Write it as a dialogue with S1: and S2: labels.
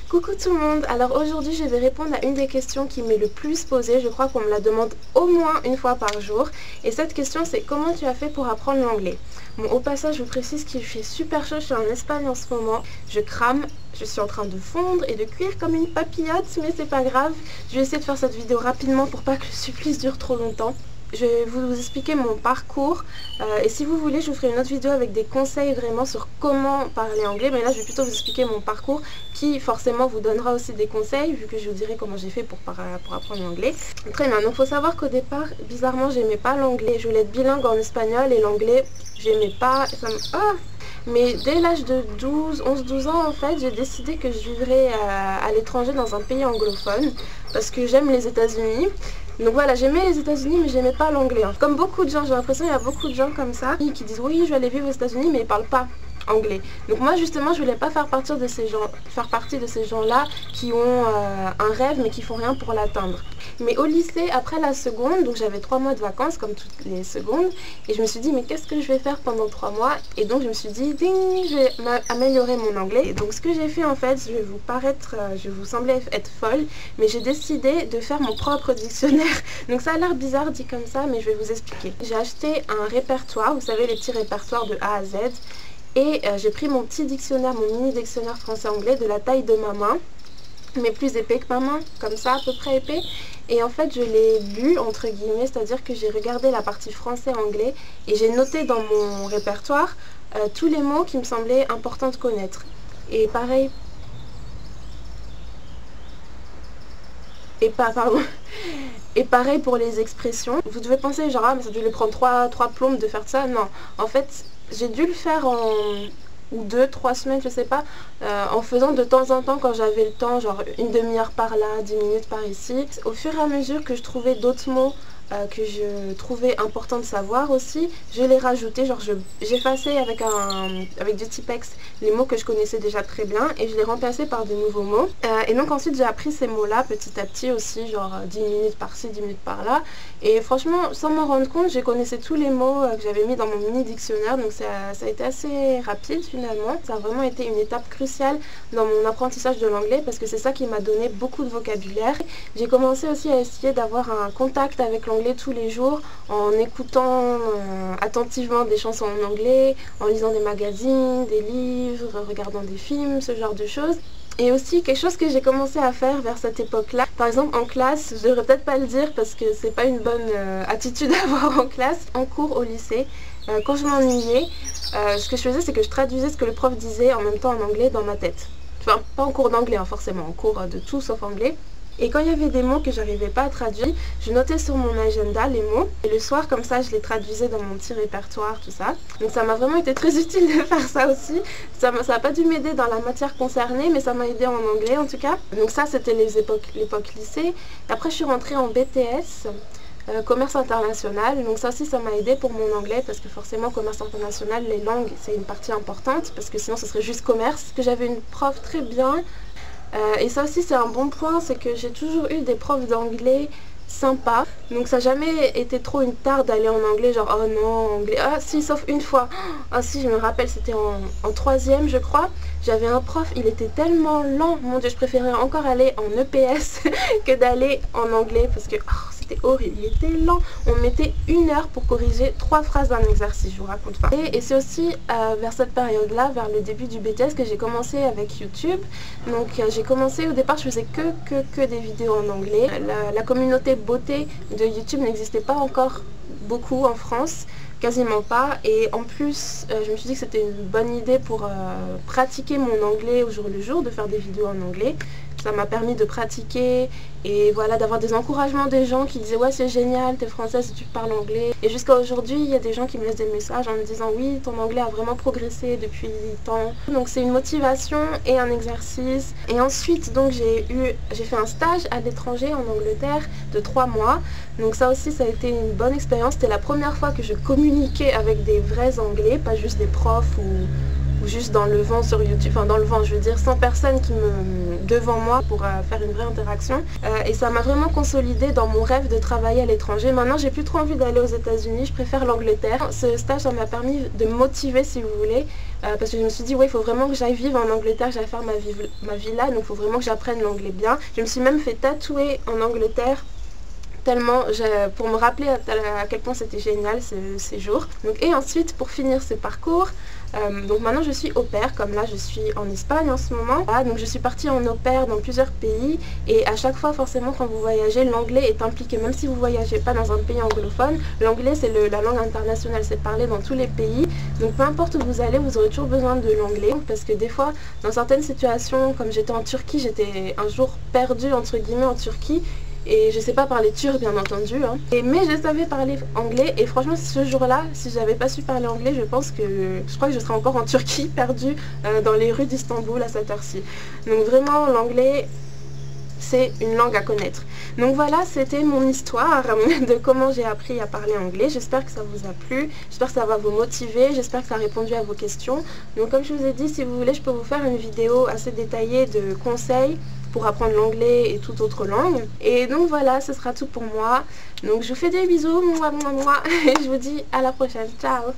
S1: Coucou tout le monde, alors aujourd'hui je vais répondre à une des questions qui m'est le plus posée. Je crois qu'on me la demande au moins une fois par jour. Et cette question c'est: comment tu as fait pour apprendre l'anglais? Bon, au passage je vous précise qu'il fait super chaud, je suis en Espagne en ce moment. Je crame, je suis en train de fondre et de cuire comme une papillote, mais c'est pas grave. Je vais essayer de faire cette vidéo rapidement pour pas que le supplice dure trop longtemps. Je vais vous expliquer mon parcours et si vous voulez je vous ferai une autre vidéo avec des conseils vraiment sur comment parler anglais, mais là je vais plutôt vous expliquer mon parcours qui forcément vous donnera aussi des conseils vu que je vous dirai comment j'ai fait pour apprendre l'anglais. Très bien, donc il faut savoir qu'au départ bizarrement j'aimais pas l'anglais, je voulais être bilingue en espagnol et l'anglais j'aimais pas, ça me... Mais dès l'âge de 11-12 ans en fait, j'ai décidé que je vivrais à l'étranger dans un pays anglophone parce que j'aime les États-Unis. Donc voilà, j'aimais les États-Unis mais j'aimais pas l'anglais. Comme beaucoup de gens, j'ai l'impression qu'il y a beaucoup de gens comme ça qui disent oui je vais aller vivre aux États-Unis mais ils parlent pas anglais. Donc moi justement je voulais pas faire partie de ces gens là qui ont un rêve mais qui font rien pour l'atteindre. Mais au lycée, après la seconde, donc j'avais 3 mois de vacances comme toutes les secondes, et je me suis dit mais qu'est-ce que je vais faire pendant 3 mois? Et donc je me suis dit ding, je vais améliorer mon anglais. Et donc ce que j'ai fait en fait, je vais vous sembler être folle, mais j'ai décidé de faire mon propre dictionnaire. Donc ça a l'air bizarre dit comme ça, mais je vais vous expliquer. J'ai acheté un répertoire, vous savez les petits répertoires de A à Z, et j'ai pris mon petit dictionnaire, mon mini dictionnaire français-anglais de la taille de ma main, mais plus épais que ma main, comme ça à peu près épais. Et en fait je l'ai lu entre guillemets, c'est à dire que j'ai regardé la partie français-anglais et j'ai noté dans mon répertoire tous les mots qui me semblaient importants de connaître. Et pareil, et pareil pour les expressions. Vous devez penser genre ah mais ça devait prendre 3 plombes de faire ça. Non, en fait j'ai dû le faire en 2-3 semaines, je sais pas, en faisant de temps en temps quand j'avais le temps, genre une demi-heure par là, 10 minutes par ici. Au fur et à mesure que je trouvais d'autres mots que je trouvais important de savoir aussi, je les rajoutais, genre j'effaçais avec du Tipex les mots que je connaissais déjà très bien et je les remplaçais par de nouveaux mots. Et donc ensuite j'ai appris ces mots là petit à petit aussi, genre 10 minutes par-ci, 10 minutes par-là. Et franchement, sans m'en rendre compte, j'ai connaissais tous les mots que j'avais mis dans mon mini dictionnaire, donc ça a été assez rapide finalement. Ça a vraiment été une étape cruciale dans mon apprentissage de l'anglais parce que c'est ça qui m'a donné beaucoup de vocabulaire. J'ai commencé aussi à essayer d'avoir un contact avec l'anglais tous les jours en écoutant attentivement des chansons en anglais, en lisant des magazines, des livres, regardant des films, ce genre de choses. Et aussi quelque chose que j'ai commencé à faire vers cette époque-là, par exemple en classe, je devrais peut-être pas le dire parce que c'est pas une bonne attitude à avoir en classe, en cours au lycée, quand je m'ennuyais, ce que je faisais c'est que je traduisais ce que le prof disait en même temps en anglais dans ma tête. Enfin pas en cours d'anglais hein, forcément, en cours de tout sauf anglais. Et quand il y avait des mots que j'arrivais pas à traduire, je notais sur mon agenda les mots. Et le soir, comme ça, je les traduisais dans mon petit répertoire, tout ça. Donc ça m'a vraiment été très utile de faire ça aussi. Ça n'a pas dû m'aider dans la matière concernée, mais ça m'a aidé en anglais en tout cas. Donc ça, c'était l'époque lycée. Après, je suis rentrée en BTS. Commerce international, donc ça aussi ça m'a aidé pour mon anglais parce que forcément commerce international, les langues c'est une partie importante parce que sinon ce serait juste commerce. Que j'avais une prof très bien. Et ça aussi c'est un bon point, c'est que j'ai toujours eu des profs d'anglais sympas. Donc ça n'a jamais été trop une tare d'aller en anglais, genre oh non, anglais, ah si, sauf une fois. Ah si, je me rappelle, c'était en 3e je crois. J'avais un prof, il était tellement lent, mon dieu, je préférais encore aller en EPS que d'aller en anglais parce que c'était horrible, il était lent. On mettait 1 heure pour corriger 3 phrases d'un exercice, je vous raconte pas. Et c'est aussi vers cette période-là, vers le début du BTS, que j'ai commencé avec YouTube. Donc j'ai commencé, au départ je faisais que des vidéos en anglais. La communauté beauté de YouTube n'existait pas encore beaucoup en France, quasiment pas, et en plus je me suis dit que c'était une bonne idée pour pratiquer mon anglais au jour le jour, de faire des vidéos en anglais. Ça m'a permis de pratiquer et voilà, d'avoir des encouragements des gens qui disaient ouais c'est génial, t'es française et tu parles anglais. Et jusqu'à aujourd'hui il y a des gens qui me laissent des messages en me disant oui ton anglais a vraiment progressé depuis tant. Donc c'est une motivation et un exercice. Et ensuite donc j'ai fait un stage à l'étranger en Angleterre de 3 mois. Donc ça aussi ça a été une bonne expérience. C'était la première fois que je communiquais avec des vrais anglais, pas juste des profs ou juste dans le vent sur YouTube, enfin dans le vent je veux dire, sans personne devant moi pour faire une vraie interaction. Et ça m'a vraiment consolidée dans mon rêve de travailler à l'étranger. Maintenant j'ai plus trop envie d'aller aux États-Unis, je préfère l'Angleterre. Ce stage ça m'a permis de me motiver si vous voulez parce que je me suis dit ouais, il faut vraiment que j'aille vivre en Angleterre, j'aille faire ma vie là, donc il faut vraiment que j'apprenne l'anglais bien. Je me suis même fait tatouer en Angleterre tellement pour me rappeler à quel point c'était génial ce séjour. Donc, et ensuite pour finir ce parcours, donc maintenant je suis au pair, comme là je suis en Espagne en ce moment. Voilà, donc je suis partie en au pair dans plusieurs pays et à chaque fois forcément quand vous voyagez, l'anglais est impliqué. Même si vous voyagez pas dans un pays anglophone, l'anglais c'est la langue internationale, c'est parlé dans tous les pays. Donc peu importe où vous allez, vous aurez toujours besoin de l'anglais. Parce que des fois, dans certaines situations, comme j'étais en Turquie, j'étais un jour perdue entre guillemets en Turquie. Et je sais pas parler turc bien entendu, hein. Mais je savais parler anglais et franchement ce jour-là, si j'avais pas su parler anglais, je crois que je serais encore en Turquie perdue dans les rues d'Istanbul à cette heure-ci. Donc vraiment l'anglais c'est une langue à connaître. Donc voilà, c'était mon histoire de comment j'ai appris à parler anglais. J'espère que ça vous a plu, j'espère que ça va vous motiver, j'espère que ça a répondu à vos questions. Donc comme je vous ai dit, si vous voulez, je peux vous faire une vidéo assez détaillée de conseils pour apprendre l'anglais et toute autre langue. Et donc voilà, ce sera tout pour moi. Donc je vous fais des bisous, moi, et je vous dis à la prochaine. Ciao!